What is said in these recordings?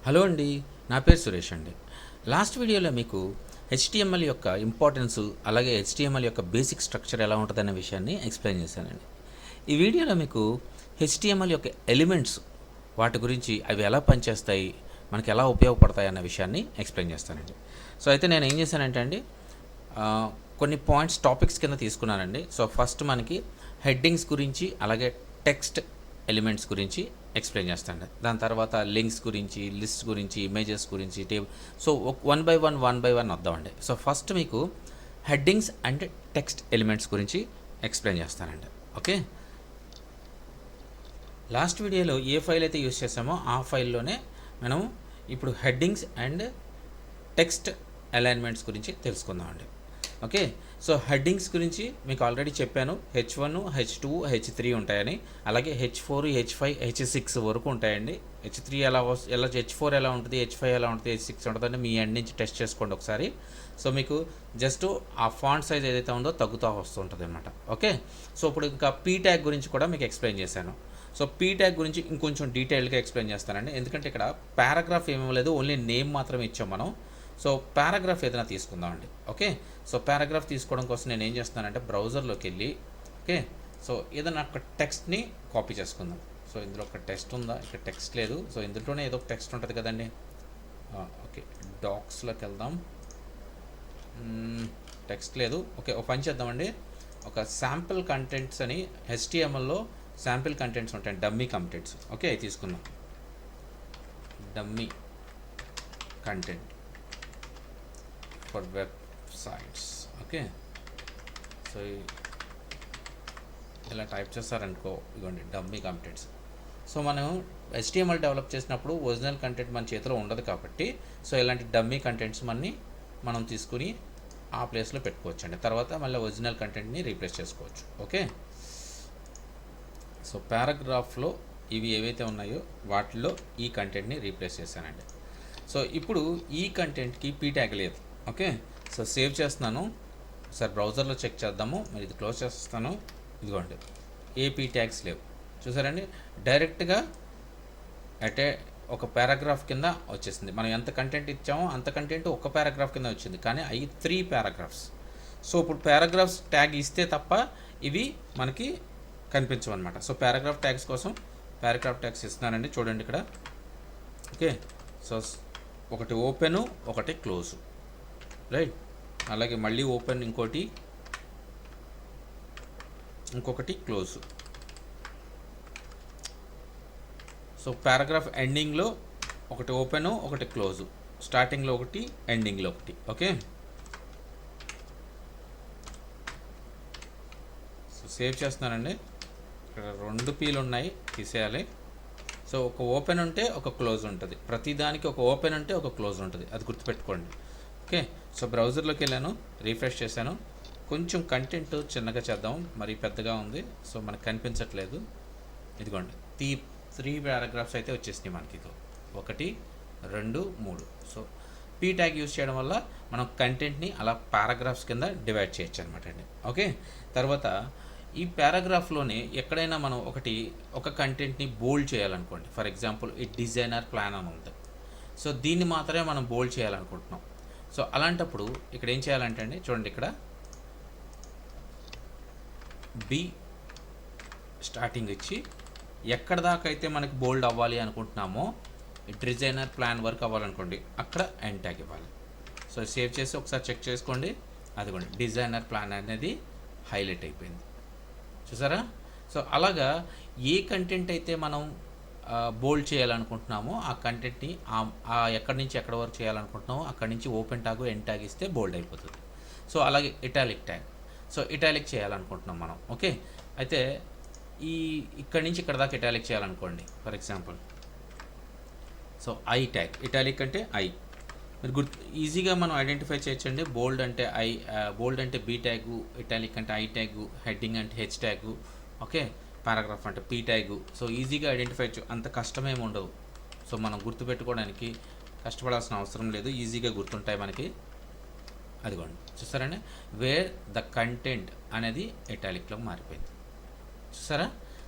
Hello అండి, నా పేరు సురేష్ అండి. లాస్ట్ వీడియోలో మీకు హెచ్టిఎంఎల్ యొక్క ఇంపార్టెన్స్, అలాగే హెచ్టిఎంఎల్ యొక్క బేసిక్ స్ట్రక్చర్ ఎలా ఉంటుందనే విషయాన్ని ఎక్స్ప్లెయిన్ చేశానండి. ఈ వీడియోలో మీకు హెచ్టిఎంఎల్ యొక్క ఎలిమెంట్స్, వాటి గురించి అవి ఎలా పనిచేస్తాయి, మనకి ఎలా ఉపయోగపడతాయి అన్న విషయాన్ని ఎక్స్ప్లెయిన్ చేస్తానండి. సో అయితే నేను ఏం చేశానంటే అండి, కొన్ని పాయింట్స్ టాపిక్స్ కింద తీసుకున్నానండి. సో ఫస్ట్ మనకి హెడ్డింగ్స్ గురించి, అలాగే టెక్స్ట్ ఎలిమెంట్స్ గురించి ఎక్స్ప్లెయిన్ చేస్తాను. దాని తర్వాత లింక్స్ గురించి, లిస్ట్ గురించి, ఇమేజెస్ గురించి, table. So one by one వద్దామండి. సో ఫస్ట్ మీకు హెడ్డింగ్స్ అండ్ టెక్స్ట్ ఎలిమెంట్స్ గురించి ఎక్స్ప్లెయిన్ చేస్తానండి. ఓకే, లాస్ట్ వీడియోలో ఏ ఫైల్ అయితే యూస్ చేసామో ఆ ఫైల్లోనే మనం ఇప్పుడు హెడ్డింగ్స్ అండ్ టెక్స్ట్ అలైన్మెంట్స్ గురించి తెలుసుకుందామండి. ఓకే, సో హెడ్డింగ్స్ గురించి మీకు ఆల్రెడీ చెప్పాను. H1, H2, H3 ఉంటాయని, అలాగే H4, H5, H6 వరకు ఉంటాయండి. H3 H4 ఎలా ఉంటుంది, H5 ఎలా ఉంటుంది, H6 ఉంటుందని మీ ఎండ్ నుంచి టెస్ట్ చేసుకోండి ఒకసారి. సో మీకు జస్ట్ ఆ ఫాంట్ సైజ్ ఏదైతే ఉందో తగ్గుతూ వస్తుంటుంది అనమాట. ఓకే, సో ఇప్పుడు ఇంకా పీ ట్యాగ్ గురించి కూడా మీకు ఎక్స్ప్లెయిన్ చేశాను. సో పీ ట్యాగ్ గురించి ఇంకొంచెం డీటెయిల్గా ఎక్స్ప్లెయిన్ చేస్తానండి. ఎందుకంటే ఇక్కడ పారాగ్రాఫ్ ఏమీ లేదు, ఓన్లీ నేమ్ మాత్రమే ఇచ్చాం మనం. సో పారాగ్రాఫ్ ఏదైనా తీసుకుందామండి. ఓకే, సో పారాగ్రాఫ్ తీసుకోవడం కోసం నేను ఏం చేస్తానంటే బ్రౌజర్లోకి వెళ్ళి, ఓకే, సో ఏదైనా ఒక టెక్స్ట్ని కాపీ చేసుకుందాం. సో ఇందులో ఒక టెక్స్ట్ ఉందా, ఇక్కడ టెక్స్ట్ లేదు. సో ఇందులోనే ఏదో ఒక టెక్స్ట్ ఉంటుంది కదండి. ఓకే, డాక్స్లోకి వెళ్దాం. టెక్స్ట్ లేదు. ఓకే, ఒక పని చేద్దామండి. ఒక శాంపిల్ కంటెంట్స్ అని HTMLలో శాంపిల్ కంటెంట్స్ ఉంటాయి, డమ్మీ కంటెంట్స్. ఓకే, అవి తీసుకుందాం. Dummy content for websites. Okay, so ఇలా టైప్ చేస్తారనుకో, ఇదిగోండి డమ్మీ కంటెంట్స్. సో మనం HTML డెవలప్ చేసినప్పుడు ఒరిజినల్ కంటెంట్ మన చేతిలో ఉండదు కాబట్టి, సో ఇలాంటి డమ్మీ కంటెంట్స్ మనం తీసుకుని ఆ ప్లేస్లో పెట్టుకోవచ్చు అండి. తర్వాత మళ్ళీ ఒరిజినల్ కంటెంట్ని రీప్లేస్ చేసుకోవచ్చు. ఓకే, సో పారాగ్రాఫ్లో ఇవి ఏవైతే ఉన్నాయో వాటిల్లో ఈ కంటెంట్ని రీప్లేస్ చేశానండి. సో ఇప్పుడు ఈ కంటెంట్కి పీ ట్యాగ్ లేదు. ఓకే, సో సేవ్ చేస్తున్నాను. సార్ బ్రౌజర్లో చెక్ చేద్దాము. మరి ఇది క్లోజ్ చేస్తాను. ఇదిగోండి, ఏ పీ ట్యాగ్స్ లేవు. చూసారండి, డైరెక్ట్గా అంటే ఒక పారాగ్రాఫ్ కింద వచ్చేసింది. మనం ఎంత కంటెంట్ ఇచ్చామో అంత కంటెంట్ ఒక పారాగ్రాఫ్ కింద వచ్చింది, కానీ అవి 3 పారాగ్రాఫ్స్. సో ఇప్పుడు పారాగ్రాఫ్స్ ట్యాగ్ ఇస్తే తప్ప ఇవి మనకి కనిపించవన్నమాట. సో పారాగ్రాఫ్ ట్యాగ్స్ కోసం పారాగ్రాఫ్ ట్యాగ్స్ ఇస్తున్నానండి. చూడండి ఇక్కడ. ఓకే, సో ఒకటి ఓపెను, ఒకటి క్లోజు, రైట్. అలాగే మళ్ళీ ఓపెన్, ఇంకొకటి క్లోజ్. సో పారాగ్రాఫ్ ఎండింగ్లో ఒకటి ఓపెను, ఒకటి క్లోజు, స్టార్టింగ్లో ఒకటి, ఎండింగ్లో ఒకటి. ఓకే, సో సేవ్ చేస్తున్నానండి. ఇక్కడ 2 పీలు ఉన్నాయి, తీసేయాలి. సో ఒక ఓపెన్ ఉంటే ఒక క్లోజ్ ఉంటుంది, ప్రతిదానికి ఒక ఓపెన్ ఉంటే ఒక క్లోజ్ ఉంటుంది, అది గుర్తుపెట్టుకోండి. ఓకే, సో బ్రౌజర్లోకి వెళ్ళాను, రీఫ్రెష్ చేశాను. కొంచెం కంటెంట్ చిన్నగా చేద్దాం, మరి పెద్దగా ఉంది, సో మనకు కనిపించట్లేదు. ఇదిగోండి, 3 పారాగ్రాఫ్స్ అయితే వచ్చేసినాయి మనకి. 1, 2, 3. సో పీ ట్యాగ్ యూజ్ చేయడం వల్ల మనం కంటెంట్ని అలా పారాగ్రాఫ్స్ కింద డివైడ్ చేయొచ్చు అనమాట అండి. ఓకే, తర్వాత ఈ పారాగ్రాఫ్లోనే ఎక్కడైనా మనం ఒక కంటెంట్ని బోల్డ్ చేయాలనుకోండి. ఫర్ ఎగ్జాంపుల్ ఈ డిజైనర్ ప్లాన్ అని ఉంది. సో దీన్ని మాత్రమే మనం బోల్డ్ చేయాలనుకుంటున్నాం. సో అలాంటప్పుడు ఇక్కడ ఏం చేయాలంటే అండి, చూడండి ఇక్కడ బి స్టార్టింగ్ ఇచ్చి ఎక్కడ దాకా అయితే మనకి బోల్డ్ అవ్వాలి అనుకుంటున్నామో, డిజైనర్ ప్లాన్ వరకు అవ్వాలనుకోండి, అక్కడ ఎండ్ ట్యాగ్ ఇవ్వాలి. సో సేవ్ చేసి ఒకసారి చెక్ చేసుకోండి. అదిగోండి, డిజైనర్ ప్లాన్ అనేది హైలైట్ అయిపోయింది. చూసారా? సో అలాగా ఏ కంటెంట్ అయితే మనం బోల్డ్ చేయాలనుకుంటున్నామో ఆ కంటెంట్ని ఎక్కడి నుంచి ఎక్కడ వరకు చేయాలనుకుంటున్నామో అక్కడి నుంచి ఓపెన్ ట్యాగ్, ఎండ్ ట్యాగ్ ఇస్తే బోల్డ్ అయిపోతుంది. సో అలాగే ఇటాలిక్ ట్యాగ్, సో ఇటాలిక్ చేయాలనుకుంటున్నాం మనం. ఓకే, అయితే ఇక్కడి నుంచి ఇక్కడ దాకా ఇటాలిక్ చేయాలనుకోండి. For example so I tag, italic అంటే ఐ, మీరు ఈజీగా మనం ఐడెంటిఫై చేయొచ్చండి. బోల్డ్ అంటే బోల్డ్ అంటే బీ ట్యాగు, ఇటాలిక్ అంటే ఐ ట్యాగు, హెడ్డింగ్ అంటే హెచ్ ట్యాగు, ఓకే, పారాగ్రాఫ్ అంటే పీ ట్యాగు. సో ఈజీగా ఐడెంటిఫై చేయొచ్చు, అంత కష్టమేమి ఉండవు. సో మనం గుర్తుపెట్టుకోవడానికి కష్టపడాల్సిన అవసరం లేదు, ఈజీగా గుర్తుంటాయి మనకి. అదిగోండి, చూసారండి, వేర్ ద కంటెంట్ అనేది ఇటాలిక్లో మారిపోయింది. చూసారా?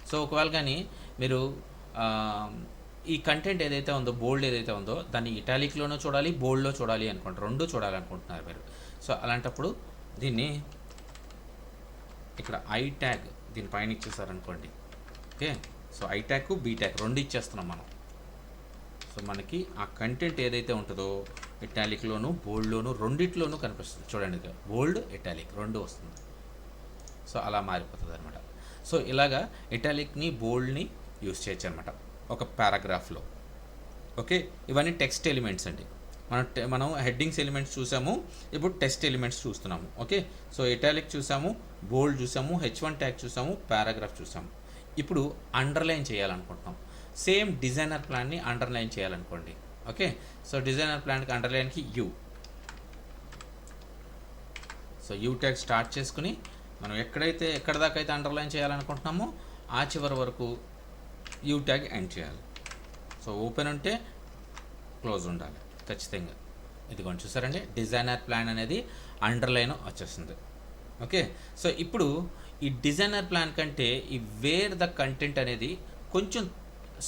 సో ఒకవేళ కానీ మీరు ఈ కంటెంట్ ఏదైతే ఉందో, బోల్డ్ ఏదైతే ఉందో దాన్ని ఇటాలిక్లోనూ చూడాలి, బోల్డ్లో చూడాలి అనుకుంటారు, రెండు చూడాలనుకుంటున్నారు మీరు. సో అలాంటప్పుడు దీన్ని ఇక్కడ ఐ ట్యాగ్ దీనిపైన ఇచ్చేసారనుకోండి. Okay, so I tag B tag రెండు ఇచ్చేస్తున్నాం మనం. సో మనకి ఆ కంటెంట్ ఏదైతే ఉంటుందో ఇటాలిక్లోను బోల్డ్లోను రెండిట్లోనూ కనిపిస్తుంది. చూడండి, బోల్డ్ ఇటాలిక్ రెండు వస్తుంది. సో అలా మారిపోతుంది అనమాట. సో ఇలాగా ఇటాలిక్ని బోల్డ్ని యూస్ చేయొచ్చు అనమాట ఒక పారాగ్రాఫ్లో. ఓకే, ఇవన్నీ టెక్స్ట్ ఎలిమెంట్స్ అండి. మనం హెడ్డింగ్స్ ఎలిమెంట్స్ చూసాము, ఇప్పుడు టెక్స్ట్ ఎలిమెంట్స్ చూస్తున్నాము. ఓకే, సో ఇటాలిక్ చూసాము, బోల్డ్ చూసాము, H1 ట్యాగ్ చూసాము, పారాగ్రాఫ్ చూసాము. ఇప్పుడు అండర్లైన్ చేయాలనుకుంటున్నాం. సేమ్ డిజైనర్ ప్లాన్ని అండర్లైన్ చేయాలనుకోండి. ఓకే, సో డిజైనర్ ప్లాన్కి అండర్లైన్కి సో యూ ట్యాగ్ స్టార్ట్ చేసుకుని మనం ఎక్కడ దాకా అయితే అండర్లైన్ చేయాలనుకుంటున్నామో ఆ చివరి వరకు యూ ట్యాగ్ ఎండ్ చేయాలి. సో ఓపెన్ ఉంటే క్లోజ్ ఉండాలి ఖచ్చితంగా. ఇదిగోండి చూసారండి, డిజైనర్ ప్లాన్ అనేది అండర్లైన్ వచ్చేస్తుంది. ఓకే, సో ఇప్పుడు ఈ డిజైనర్ ప్లాన్ కంటే ఈ వేర్ ద కంటెంట్ అనేది కొంచెం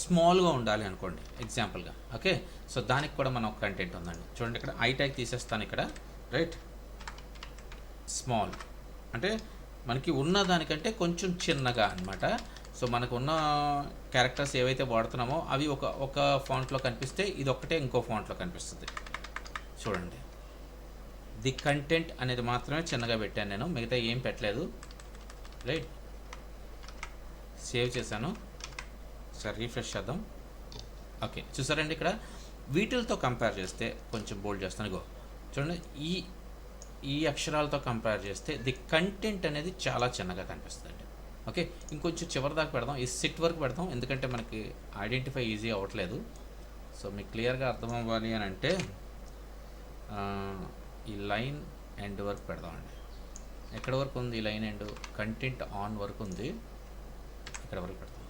స్మాల్గా ఉండాలి అనుకోండి ఎగ్జాంపుల్గా. ఓకే, సో దానికి కూడా మనం ఒక కంటెంట్ ఉందండి. చూడండి, ఇక్కడ ఐ ట్యాగ్ తీసేస్తాను ఇక్కడ, రైట్. స్మాల్ అంటే మనకి ఉన్న దానికంటే కొంచెం చిన్నగా అనమాట. సో మనకు ఉన్న క్యారెక్టర్స్ ఏవైతే వాడుతున్నామో అవి ఒక ఫాంట్లో కనిపిస్తే ఇది ఒక్కటే ఇంకో ఫాంట్లో కనిపిస్తుంది. చూడండి, ది కంటెంట్ అనేది మాత్రమే చిన్నగా పెట్టాను నేను, మిగతా ఏం పెట్టలేదు. రైట్, సేవ్ చేశాను, సరే రీఫ్రెష్ చేద్దాం. ఓకే, చూసారండి, ఇక్కడ వీటిలతో కంపేర్ చేస్తే కొంచెం బోల్డ్ చేస్తాను. ఇగో చూడండి, ఈ అక్షరాలతో కంపేర్ చేస్తే ది కంటెంట్ అనేది చాలా చిన్నగా కనిపిస్తుందండి. ఓకే, ఇంకొంచెం చివరి దాకా పెడదాం, ఈ సిట్ వరకు పెడదాం, ఎందుకంటే మనకి ఐడెంటిఫై ఈజీ అవ్వట్లేదు. సో మీకు క్లియర్గా అర్థం అవ్వాలి అని అంటే ఈ లైన్ ఎండ్ వరకు పెడదామండి. ఎక్కడ వరకు ఉంది ఈ లైన్ ఎండ్? కంటెంట్ ఆన్ వరకు ఉంది, ఇక్కడ వరకు పెడతాం.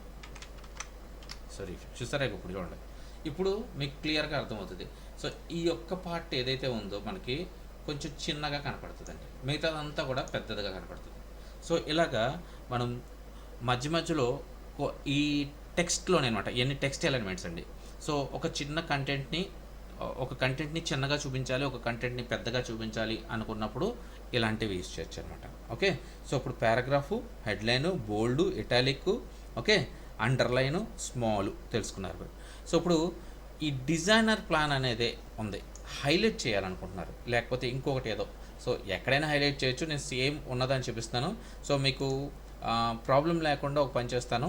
సారీ, చూసారా ఇప్పుడు చూడండి, ఇప్పుడు మీకు క్లియర్గా అర్థమవుతుంది. సో ఈ యొక్క పార్ట్ ఏదైతే ఉందో మనకి కొంచెం చిన్నగా కనపడుతుందండి, మిగతాదంతా కూడా పెద్దదిగా కనపడుతుంది. సో ఇలాగా మనం మధ్యలో ఈ టెక్స్ట్లోనే అనమాట, ఇవన్నీ టెక్స్ట్ ఎలిమెంట్స్ అండి. సో ఒక చిన్న కంటెంట్ని చిన్నగా చూపించాలి, ఒక కంటెంట్ని పెద్దగా చూపించాలి అనుకున్నప్పుడు ఇలాంటివి యూజ్ చేయొచ్చు అనమాట. ఓకే, సో ఇప్పుడు పారాగ్రాఫు, హెడ్లైను, బోల్డ్, ఇటాలిక్, ఓకే, అండర్లైను, స్మాల్ తెలుసుకున్నారు. సో ఇప్పుడు ఈ డిజైనర్ ప్లాన్ అనేది ఉంది, హైలైట్ చేయాలనుకుంటున్నారు, లేకపోతే ఇంకొకటి ఏదో. సో ఎక్కడైనా హైలైట్ చేయొచ్చు, నేను సేమ్ ఉన్నదని చూపిస్తాను. సో మీకు ప్రాబ్లం లేకుండా ఒక పని చేస్తాను,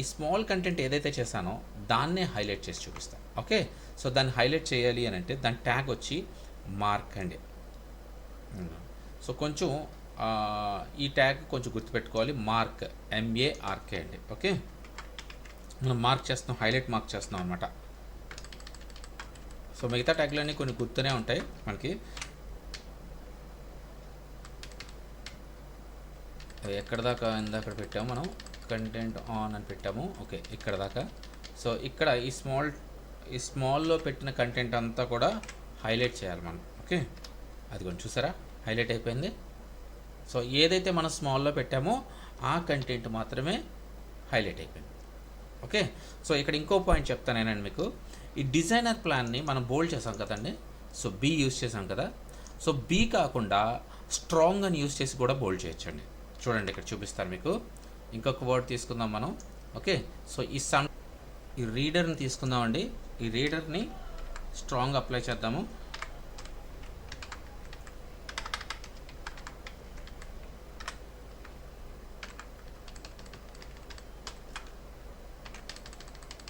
ఈ స్మాల్ కంటెంట్ ఏదైతే చేశానో దాన్నే హైలైట్ చేసి చూపిస్తాను. ఓకే, సో దాన్ని హైలైట్ చేయాలి అని అంటే దాని ట్యాగ్ వచ్చి మార్క్ అండి. సో కొంచెం ఈ ట్యాగ్ కొంచెం గుర్తుపెట్టుకోవాలి, మార్క్, MARK అండి. ఓకే, మనం మార్క్ చేస్తున్నాం, హైలైట్ మార్క్ చేస్తున్నాం అనమాట. సో మిగతా ట్యాగ్లన్నీ కొన్ని గుర్తునే ఉంటాయి మనకి. ఎక్కడ దాకా ఇందాక పెట్టాము మనం, కంటెంట్ ఆన్ అని పెట్టాము. ఓకే, ఇక్కడ దాకా. సో ఇక్కడ ఈ స్మాల్లో పెట్టిన కంటెంట్ అంతా కూడా హైలైట్ చేయాలి మనం. ఓకే, అది కొంచెం చూసారా, హైలైట్ అయిపోయింది. సో ఏదైతే మనం స్మాల్లో పెట్టామో ఆ కంటెంట్ మాత్రమే హైలైట్ అయిపోయింది. ఓకే, సో ఇక్కడ ఇంకో పాయింట్ చెప్తాను నేనండి మీకు. ఈ డిజైనర్ ప్లాన్ని మనం బోల్డ్ చేసాం కదండి, సో బీ యూజ్ చేసాం కదా. సో బీ కాకుండా స్ట్రాంగ్ అని యూజ్ చేసి కూడా బోల్డ్ చేయొచ్చండి. చూడండి, ఇక్కడ చూపిస్తాను మీకు. ఇంకొక వర్డ్ తీసుకుందాం మనం. ఓకే, సో ఈ రీడర్ని తీసుకుందామండి. ఈ రీడర్ని స్ట్రాంగ్ అప్లై చేద్దాము.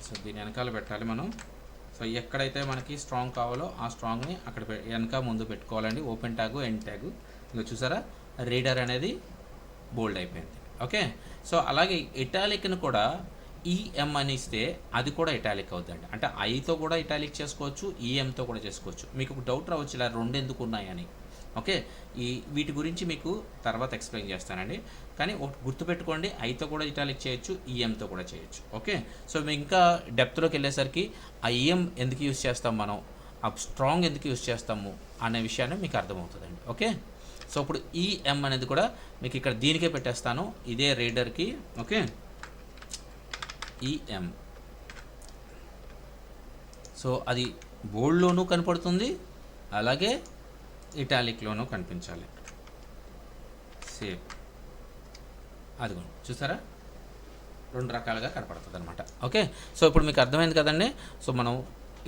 సో దీని వెనకాల పెట్టాలి మనం. సో ఎక్కడైతే మనకి స్ట్రాంగ్ కావాలో ఆ స్ట్రాంగ్ని అక్కడ వెనక ముందు పెట్టుకోవాలండి. Open tag, end tag. ఇంకా చూసారా, రీడర్ అనేది బోల్డ్ అయిపోయింది. ఓకే, సో అలాగే ఇటాలిక్ని కూడా EM అని ఇస్తే అది కూడా ఇటాలిక్ అవుతుందండి. అంటే ఐతో కూడా ఇటాలిక్ చేసుకోవచ్చు, EMతో కూడా చేసుకోవచ్చు. మీకు ఒక డౌట్ రావచ్చు, ఇలా రెండు ఎందుకు ఉన్నాయని. ఓకే, వీటి గురించి మీకు తర్వాత ఎక్స్ప్లెయిన్ చేస్తానండి. కానీ ఒకటి గుర్తుపెట్టుకోండి, ఐతో కూడా ఇటాలిక్ చేయొచ్చు, EMతో కూడా చేయొచ్చు. ఓకే, సో మేము ఇంకా డెప్త్లోకి వెళ్ళేసరికి ఆ EM ఎందుకు యూజ్ చేస్తాం మనం, ఆ స్ట్రాంగ్ ఎందుకు యూజ్ చేస్తాము అనే విషయాన్ని మీకు అర్థమవుతుందండి. ఓకే, సో ఇప్పుడు EM అనేది కూడా మీకు ఇక్కడ దీనికే పెట్టేస్తాను, ఇదే రీడర్కి. ఓకే, EM సో అది బోల్డ్లోనూ కనపడుతుంది, అలాగే ఇటాలిక్లోనూ కనిపించాలి. సేవ్. అదిగోండి చూసారా, 2 రకాలుగా కనపడుతుంది అనమాట. ఓకే, సో ఇప్పుడు మీకు అర్థమైంది కదండి. సో మనం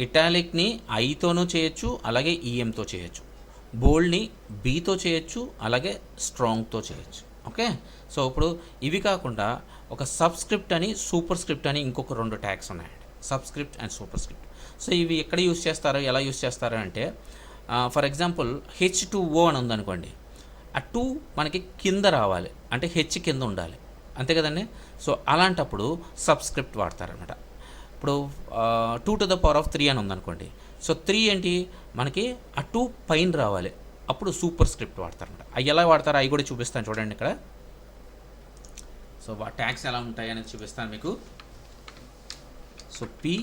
ఇటాలిక్ని ఐతోనూ చేయొచ్చు, అలాగే ఈఎంతో చేయొచ్చు. బోల్డ్ని బీతో చేయొచ్చు, అలాగే స్ట్రాంగ్తో చేయొచ్చు. ఓకే, సో ఇప్పుడు ఇవి కాకుండా ఒక సబ్స్క్రిప్ట్ అని, సూపర్ స్క్రిప్ట్ అని ఇంకొక 2 ట్యాగ్స్ ఉన్నాయండి. Subscript and super script. So ఇవి ఎక్కడ యూస్ చేస్తారో, ఎలా యూస్ చేస్తారో అంటే, ఫర్ ఎగ్జాంపుల్ H2O అని ఉందనుకోండి, ఆ 2 మనకి కింద రావాలి, అంటే హెచ్ కింద ఉండాలి, అంతే కదండి. సో అలాంటప్పుడు సబ్స్క్రిప్ట్ వాడతారనమాట. ఇప్పుడు 2⁻³ అని ఉందనుకోండి, సో 3 ఏంటి మనకి ఆ 2 పైన రావాలి, అప్పుడు సూపర్ స్క్రిప్ట్ వాడతారనమాట. అవి ఎలా వాడతారో అవి కూడా చూపిస్తాను చూడండి ఇక్కడ. సో ట్యాగ్స్ ఎలా ఉంటాయి అనేది చూపిస్తాను మీకు. సో పీ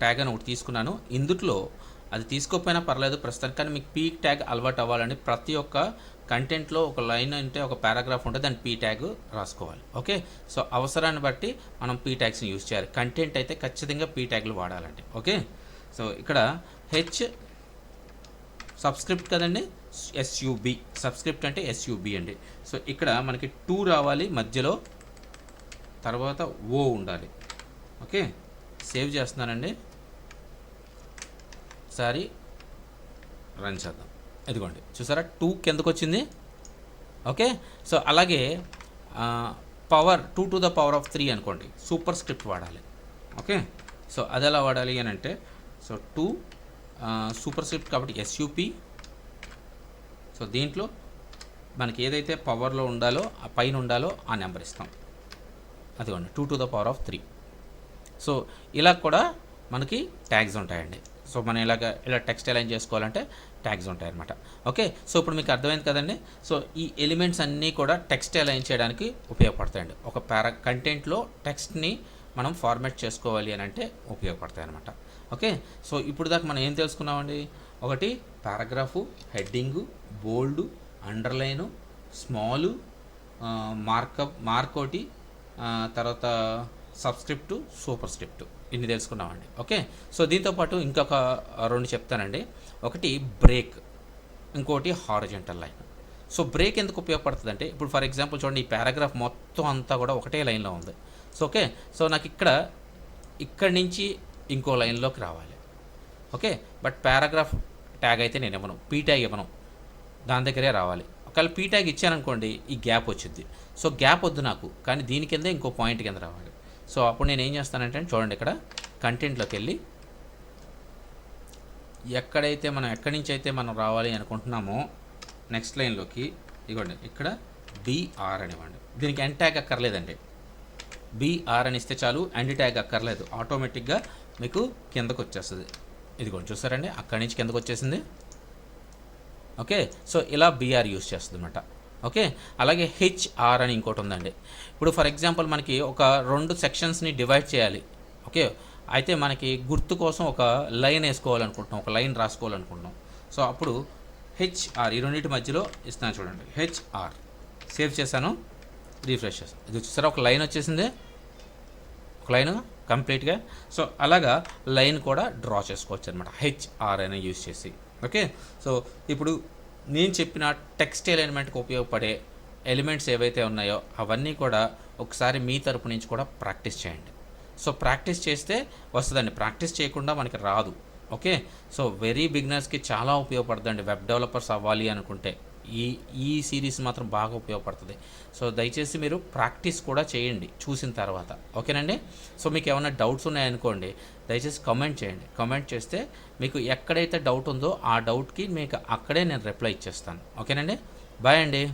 ట్యాగ్ అని ఒకటి తీసుకున్నాను. ఇందులో అది తీసుకోకపోయినా పర్లేదు ప్రస్తుతానికి, కానీ మీకు పీ ట్యాగ్ అలవాటు అవ్వాలండి. ప్రతి ఒక్క కంటెంట్లో ఒక లైన్ అంటే, ఒక పారాగ్రాఫ్ ఉంటే దాన్ని పీ ట్యాగ్ రాసుకోవాలి. ఓకే, సో అవసరాన్ని బట్టి మనం పీ ట్యాగ్స్ని యూజ్ చేయాలి. కంటెంట్ అయితే ఖచ్చితంగా పీ ట్యాగ్లు వాడాలండి. ఓకే, సో ఇక్కడ హెచ్ సబ్స్క్రిప్ట్ కదండి, ఎస్యూబి సబ్స్క్రిప్ట్ అంటే ఎస్యూబి అండి. సో ఇక్కడ మనకి 2 రావాలి మధ్యలో, తర్వాత ఓ ఉండాలి. ఓకే, సేవ్ చేస్తున్నానండి, ఒకసారి రన్ చేద్దాం. ఇదిగోండి చూసారా 2 కిందకు వచ్చింది. ఓకే, సో అలాగే పవర్ 2⁻³ అనుకోండి, సూపర్ స్క్రిప్ట్ వాడాలి. ఓకే, సో అది ఎలా వాడాలి అని అంటే, సో 2 సూపర్ స్క్రిప్ట్ కాబట్టి ఎస్యూపి. సో దీంట్లో మనకి ఏదైతే పవర్లో ఉండాలో, ఆ పైన ఉండాలో ఆ నెంబర్ ఇస్తాం. అదిగోండి 2⁻³. సో ఇలా కూడా మనకి ట్యాగ్స్ ఉంటాయండి. సో మనం ఇలా టెక్స్ట్ అలైన్ చేసుకోవాలంటే ట్యాగ్స్ ఉంటాయన్నమాట. ఓకే, సో ఇప్పుడు మీకు అర్థమైంది కదండి. సో ఈ ఎలిమెంట్స్ అన్నీ కూడా టెక్స్ట్ అలైన్ చేయడానికి ఉపయోగపడతాయండి. ఒక కంటెంట్లో టెక్స్ట్ని మనం ఫార్మాట్ చేసుకోవాలి అని అంటే ఉపయోగపడతాయి అన్నమాట. ఓకే, సో ఇప్పుడు దాకా మనం ఏం తెలుసుకున్నామండి? ఒకటి పారాగ్రాఫు, హెడ్డింగు, బోల్డు, అండర్లైను, స్మాలు, మార్కోటి, తర్వాత సబ్స్క్రిప్టు, సూపర్ స్క్రిప్టు, ఇన్ని తెలుసుకున్నామండి. ఓకే, సో దీంతోపాటు ఇంకొక 2 చెప్తానండి. ఒకటి బ్రేక్, ఇంకోటి హారిజంటల్ లైన్. సో బ్రేక్ ఎందుకు ఉపయోగపడుతుంది అంటే, ఇప్పుడు ఫర్ ఎగ్జాంపుల్ చూడండి, ఈ పారాగ్రాఫ్ మొత్తం అంతా కూడా ఒకటే లైన్లో ఉంది. సో ఓకే, సో నాకు ఇక్కడి నుంచి ఇంకో లైన్లోకి రావాలి. ఓకే, బట్ పారాగ్రాఫ్ ట్యాగ్ అయితే నేను ఇవ్వను, పీ ట్యాగ్ ఇవ్వను, దాని దగ్గరే రావాలి. ఒకవేళ పీ ట్యాగ్ ఇచ్చాననుకోండి, ఈ గ్యాప్ వచ్చింది. సో గ్యాప్ వద్దు నాకు, కానీ దీని కింద ఇంకో పాయింట్ కింద రావాలి. సో అప్పుడు నేను ఏం చేస్తానంటే, చూడండి ఇక్కడ కంటెంట్లోకి వెళ్ళి ఎక్కడి నుంచి అయితే మనం రావాలి అనుకుంటున్నామో నెక్స్ట్ లైన్లోకి, ఇవ్వండి ఇక్కడ బీఆర్ అని ఇవ్వండి. దీనికి ఎండ్ ట్యాగ్ అక్కర్లేదండి, బీఆర్ అని ఇస్తే చాలు, ఎండ్ ట్యాగ్ అక్కర్లేదు, ఆటోమేటిక్గా మీకు కిందకు వచ్చేస్తుంది. ఇదిగోండి చూసారండి, అక్కడి నుంచి కిందకు వచ్చేసింది. ఓకే, సో ఇలా బీఆర్ యూస్ చేస్తుంది అనమాట. ఓకే, అలాగే హెచ్ఆర్ అని ఇంకోటి ఉందండి. ఇప్పుడు ఫర్ ఎగ్జాంపుల్ మనకి ఒక 2 సెక్షన్స్ని డివైడ్ చేయాలి. ఓకే, అయితే మనకి గుర్తు కోసం ఒక లైన్ వేసుకోవాలనుకుంటున్నాం, ఒక లైన్ రాసుకోవాలనుకుంటున్నాం. సో అప్పుడు హెచ్ఆర్, ఈ రెండింటి మధ్యలో ఇస్తాను చూడండి, హెచ్ఆర్. సేవ్ చేశాను, రీఫ్రెష్ చేస్తాను. ఇది చూసారా, ఒక లైన్ వచ్చేసింది, ఒక లైన్ కంప్లీట్గా. సో అలాగా లైన్ కూడా డ్రా చేసుకోవచ్చు అనమాట, హెచ్ఆర్ అని యూజ్ చేసి. ఓకే, సో ఇప్పుడు నేను చెప్పిన టెక్స్ట్ అలైన్మెంట్కి ఉపయోగపడే ఎలిమెంట్స్ ఏవైతే ఉన్నాయో అవన్నీ కూడా ఒకసారి మీ తరపు నుంచి కూడా ప్రాక్టీస్ చేయండి. సో ప్రాక్టీస్ చేస్తే వస్తుందండి, ప్రాక్టీస్ చేయకుండా మనకి రాదు. ఓకే, సో వెరీ బిగినర్స్కి చాలా ఉపయోగపడుతుందండి. వెబ్ డెవలపర్స్ అవ్వాలి అనుకుంటే ఈ సిరీస్ మాత్రం బాగా ఉపయోగపడుతుంది. సో దయచేసి మీరు ప్రాక్టీస్ కూడా చేయండి చూసిన తర్వాత. ఓకేనండి, సో మీకు ఏమైనా డౌట్స్ ఉన్నాయనుకోండి, దయచేసి కమెంట్ చేయండి. కమెంట్ చేస్తే మీకు ఎక్కడైతే డౌట్ ఉందో ఆ డౌట్కి మీకు అక్కడే నేను రిప్లై ఇచ్చేస్తాను. ఓకేనండి, బాయ్ అండి.